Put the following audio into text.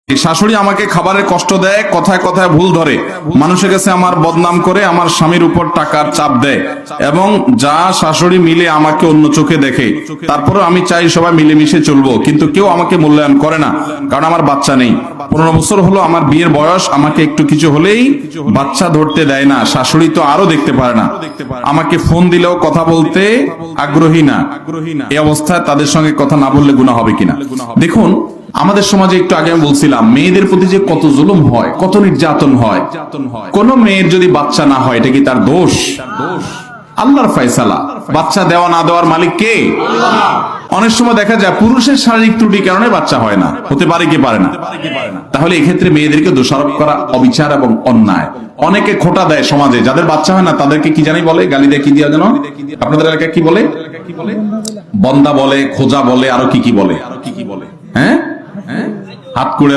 শাশুড়ি আমাকে খাবারের কষ্ট দেয়, কথায় কথায় ভুল ধরে, মানুষের কাছে আমার বদনাম করে, আমার স্বামীর উপর টাকার চাপ দেয়, এবং যা শাশুড়ি মিলে আমাকে অন্য চোখে দেখে। তারপরে আমি চাই সবাই মিলেমিশে চলবো, কিন্তু কেউ আমাকে মূল্যায়ন করে না, কারণ আমার বাচ্চা নেই। 15 বছর হলো আমার বিয়ের বয়স, আমাকে একটু কিছু হলেই বাচ্চা ধরতে দেয় না, শাশুড়ি তো আরো দেখতে পারে না, আমাকে ফোন দিলেও কথা বলতে আগ্রহী না। এই অবস্থায় তাদের সঙ্গে কথা না বললে গুনাহ হবে কিনা? দেখুন, আমাদের সমাজে একটু আগে আমি বলছিলাম, মেয়েদের প্রতি যে কত জুলুম হয়, কত নির্যাতন হয়। কোন মেয়ের যদি বাচ্চা না হয়, এটা কি তার দোষ? আল্লাহর ফয়সালা। বাচ্চা দেওয়া না দেওয়ার মালিক কে? অনেক সময় দেখা যায় পুরুষের শারীরিক ত্রুটির কারণে বাচ্চা হয় না, হতে পারে কি পারে না? তাহলে এক্ষেত্রে মেয়েদেরকে দোষারোপ করা অবিচার এবং অন্যায়। অনেকে খোঁটা দেয় সমাজে, যাদের বাচ্চা হয় না তাদেরকে কি জানি বলে, গালি দেয়, কি দিয়া যেন আপনাদের এলাকায় কি বলে, বন্দা বলে, খোঁজা বলে, আরো কি কি বলে, হ্যাঁ, হাত কুড়ে